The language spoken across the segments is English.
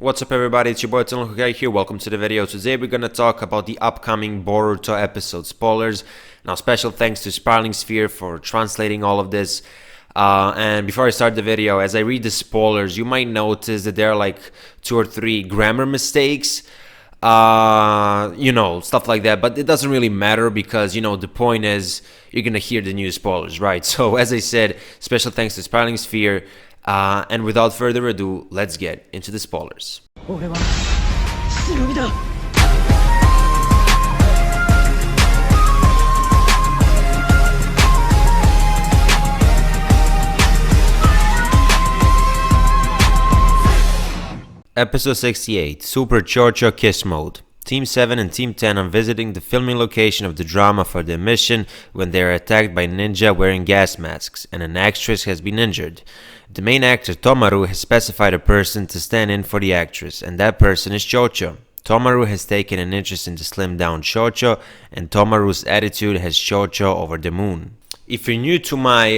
What's up everybody, it's your boy Hokage here, welcome to the video. Today we're gonna talk about the upcoming Boruto episode spoilers. Now special thanks to Spiraling Sphere for translating all of this. And before I start the video, as I read the spoilers, you might notice that there are like 2 or 3 grammar mistakes. Stuff like that, but it doesn't really matter because, the point is you're gonna hear the new spoilers, right? So as I said, special thanks to Spiraling Sphere. And without further ado, let's get into the spoilers. Episode 68, Super Chocho Kiss Mode. Team 7 and Team 10 are visiting the filming location of the drama for their mission when they are attacked by ninja wearing gas masks and an actress has been injured. The main actor Tomaru has specified a person to stand in for the actress, and that person is Chocho. Tomaru has taken an interest in the slimmed down Chocho, and Tomaru's attitude has Chocho over the moon. If you're new to my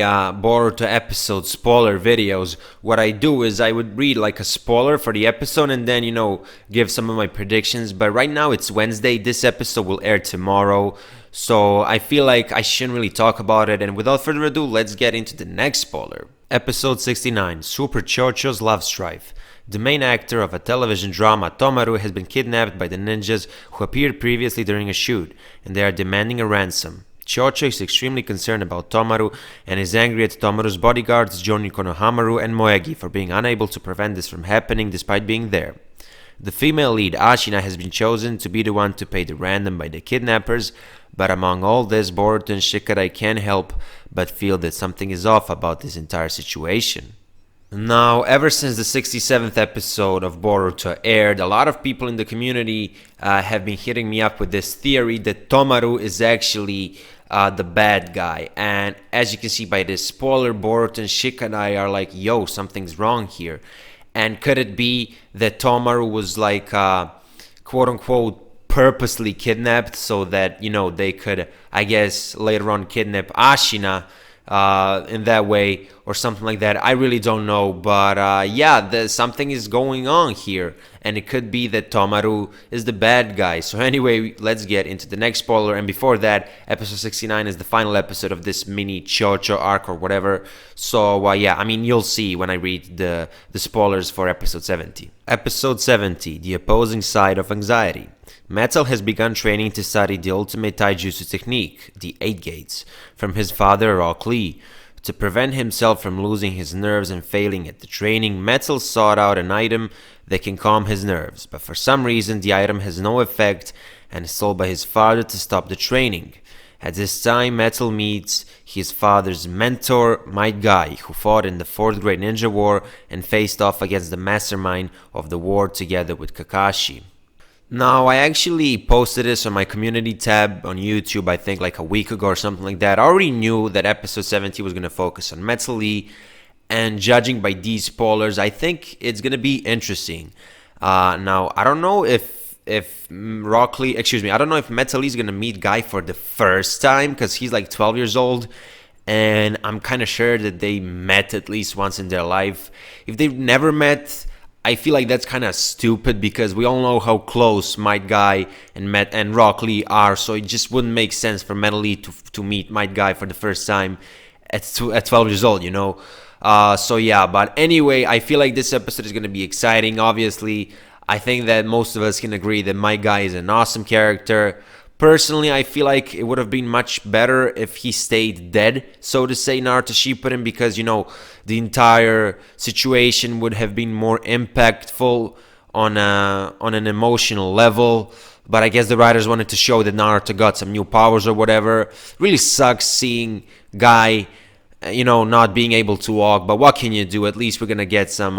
Boruto episode spoiler videos, what I do is I would read like a spoiler for the episode and then, give some of my predictions. But right now it's Wednesday, this episode will air tomorrow, so I feel like I shouldn't really talk about it. And without further ado, let's get into the next spoiler. Episode 69, Super Chocho's Love Strife. The main actor of a television drama, Tomaru, has been kidnapped by the ninjas who appeared previously during a shoot, and they are demanding a ransom. Chocho is extremely concerned about Tomaru and is angry at Tomaru's bodyguards Joni Konohamaru and Moegi for being unable to prevent this from happening despite being there. The female lead, Ashina, has been chosen to be the one to pay the ransom by the kidnappers, but among all this, Boruto and Shikadai can't help but feel that something is off about this entire situation. Now, ever since the 67th episode of Boruto aired, a lot of people in the community have been hitting me up with this theory that Tomaru is actually the bad guy. And as you can see by this spoiler, Boruto and Shikadai are like, yo, something's wrong here. And could it be that Tomaru was like, quote-unquote, purposely kidnapped so that, they could, I guess, later on kidnap Ashina in that way or something like that. I really don't know, but something is going on here, and it could be that Tomaru is the bad guy. So anyway, let's get into the next spoiler, and before that, episode 69 is the final episode of this mini Chocho arc or whatever. So you'll see when I read the spoilers for episode 70. Episode 70, The Opposing Side of Anxiety. Metal has begun training to study the ultimate taijutsu technique, the 8 Gates, from his father Rock Lee. To prevent himself from losing his nerves and failing at the training, Metal sought out an item that can calm his nerves, but for some reason the item has no effect and is told by his father to stop the training. At this time, Metal meets his father's mentor, Might Guy, who fought in the 4th Great Ninja War and faced off against the mastermind of the war together with Kakashi. Now, I actually posted this on my community tab on YouTube, I think like a week ago or something like that. I already knew that episode 70 was going to focus on Metal Lee, and judging by these spoilers, I think it's going to be interesting. Now, I don't know if Metal Lee is going to meet Guy for the first time, because he's like 12 years old, and I'm kind of sure that they met at least once in their life. If they've never met, I feel like that's kind of stupid because we all know how close Might Guy and Rock Lee are, so it just wouldn't make sense for Metal Lee to meet Might Guy for the first time at 12 years old, But anyway, I feel like this episode is going to be exciting. Obviously, I think that most of us can agree that Might Guy is an awesome character. Personally, I feel like it would have been much better if he stayed dead, so to say, Naruto Shippuden, because, the entire situation would have been more impactful on an emotional level. But I guess the writers wanted to show that Naruto got some new powers or whatever. Really sucks seeing Guy, not being able to walk. But what can you do? At least we're gonna get some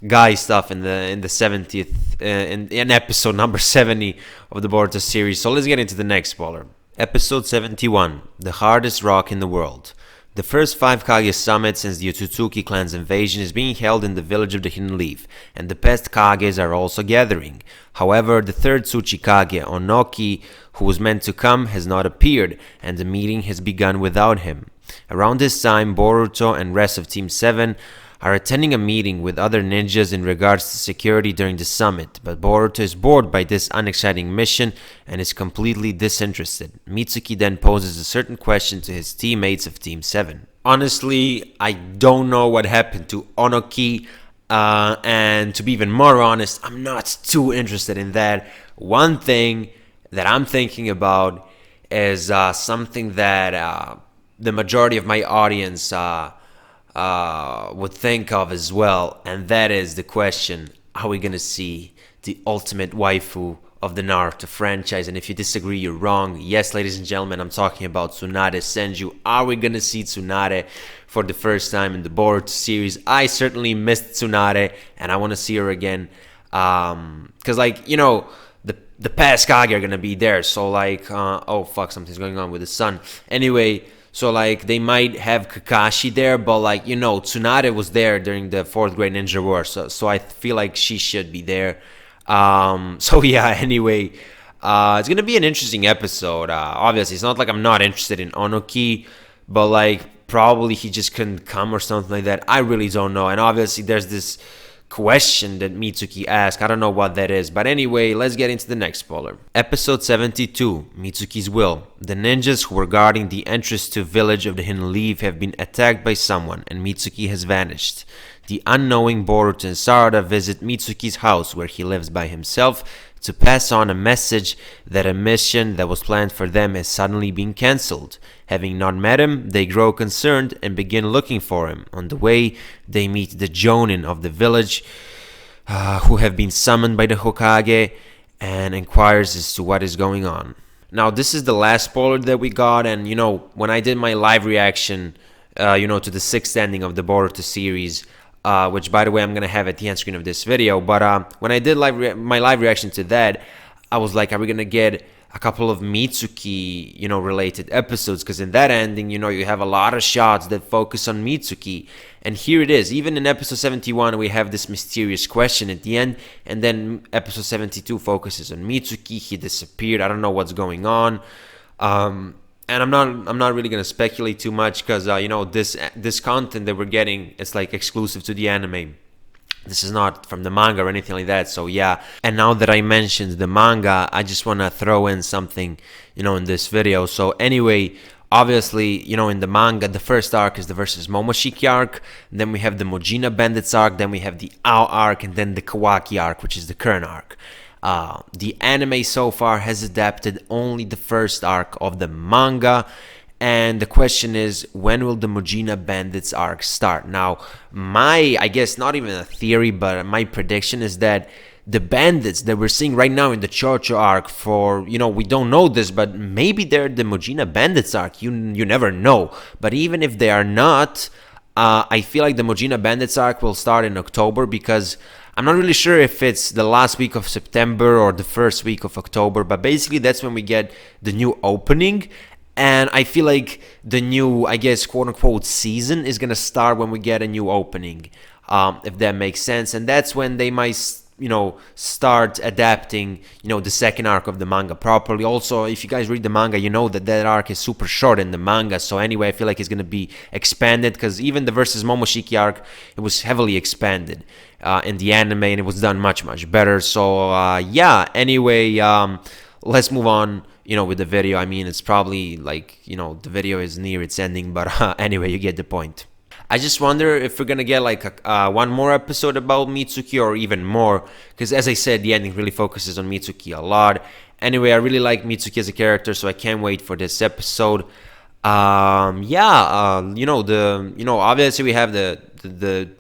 Guy stuff in the 70th in episode number 70 of the Boruto series. So let's get into the next spoiler. Episode 71, The Hardest Rock in the World. The first 5 Kage summit since the Otsutsuki clan's invasion is being held in the village of the Hidden Leaf, and the past Kages are also gathering. However, the third Tsuchikage, Onoki, who was meant to come, has not appeared, and the meeting has begun without him. Around this time, Boruto and rest of Team 7 are attending a meeting with other ninjas in regards to security during the summit, but Boruto is bored by this unexciting mission and is completely disinterested. Mitsuki then poses a certain question to his teammates of Team 7. Honestly, I don't know what happened to Onoki, and to be even more honest, I'm not too interested in that. One thing that I'm thinking about is something that the majority of my audience would think of as well, and that is the question: are we gonna see the ultimate waifu of the Naruto franchise? And if you disagree, you're wrong. Yes, ladies and gentlemen, I'm talking about Tsunade Senju. Are we gonna see Tsunade for the first time in the Boruto series? I certainly missed Tsunade, and I want to see her again, because the past Kage are gonna be there. So oh fuck, something's going on with the sun. Anyway, so they might have Kakashi there, but Tsunade was there during the 4th grade ninja war, so I feel like she should be there. So yeah, anyway, it's gonna be an interesting episode. Obviously, it's not like I'm not interested in Onoki, but probably he just couldn't come or something like that. I really don't know. And obviously, there's this question that Mitsuki asked. I don't know what that is. But anyway, let's get into the next spoiler. Episode 72, Mitsuki's Will. The ninjas who were guarding the entrance to village of the Hidden Leaf have been attacked by someone, and Mitsuki has vanished. The unknowing Boruto and Sarada visit Mitsuki's house, where he lives by himself, to pass on a message that a mission that was planned for them has suddenly been cancelled. Having not met him, they grow concerned and begin looking for him. On the way, they meet the Jonin of the village, who have been summoned by the Hokage, and inquires as to what is going on. Now, this is the last spoiler that we got, and when I did my live reaction, to the 6th ending of the Boruto series, which, by the way, I'm going to have at the end screen of this video. But when I did my live reaction to that, I was like, are we going to get a couple of Mitsuki, related episodes? Because in that ending, you have a lot of shots that focus on Mitsuki. And here it is. Even in episode 71, we have this mysterious question at the end. And then episode 72 focuses on Mitsuki. He disappeared. I don't know what's going on. And I'm not really gonna speculate too much, because this content that we're getting, it's exclusive to the anime. This is not from the manga or anything like that. So yeah. And now that I mentioned the manga, I just wanna throw in something in this video. So anyway, obviously in the manga, the first arc is the versus Momoshiki arc. Then we have the Mojina Bandits arc. Then we have the Ao arc, and then the Kawaki arc, which is the current arc. The anime so far has adapted only the first arc of the manga, and the question is, when will the Mojina Bandits arc start? Now, I guess not even a theory, but my prediction is that the bandits that we're seeing right now in the Chocho arc, we don't know this, but maybe they're the Mojina Bandits arc. You never know. But even if they are not, I feel like the Mojina Bandits arc will start in October, because I'm not really sure if it's the last week of September or the first week of October, but basically that's when we get the new opening. And I feel like the new, I guess, quote-unquote season is going to start when we get a new opening, if that makes sense. And that's when they might, start adapting, the second arc of the manga properly. Also, if you guys read the manga, you know that arc is super short in the manga. So anyway, I feel like it's going to be expanded, because even the versus Momoshiki arc, it was heavily expanded in the anime, and it was done much, much better. So yeah, anyway, let's move on, with the video. I mean, it's probably the video is near its ending, but anyway, you get the point. I just wonder if we're gonna get one more episode about Mitsuki, or even more, because as I said, the ending really focuses on Mitsuki a lot. Anyway, I really like Mitsuki as a character, so I can't wait for this episode. Obviously we have the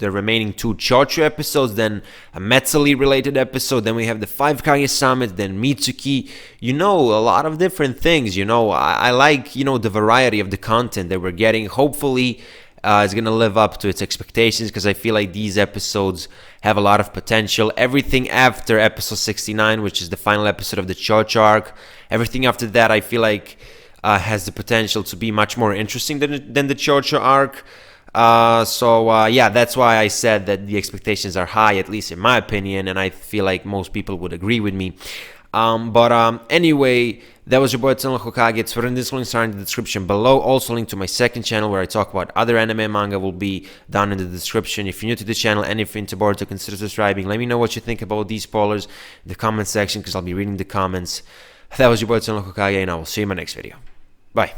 remaining 2 Chocho episodes, then a Metzali related episode, then we have the 5 Kage Summit, then Mitsuki, a lot of different things. I like, the variety of the content that we're getting. Hopefully it's gonna live up to its expectations, because I feel like these episodes have a lot of potential. Everything after episode 69, which is the final episode of the Chocho arc, everything after that, I feel like has the potential to be much more interesting than the Chocho arc. Yeah, that's why I said that the expectations are high, at least in my opinion, and I feel like most people would agree with me. Anyway, that was your boy Tsunla Hokage. It's written this links are in the description below. Also, link to my second channel where I talk about other anime and manga will be down in the description. If you're new to the channel and if you're into Boruto, consider subscribing. Let me know what you think about these spoilers in the comment section because I'll be reading the comments. That was your boy Tsunla Hokage, and I will see you in my next video. Bye.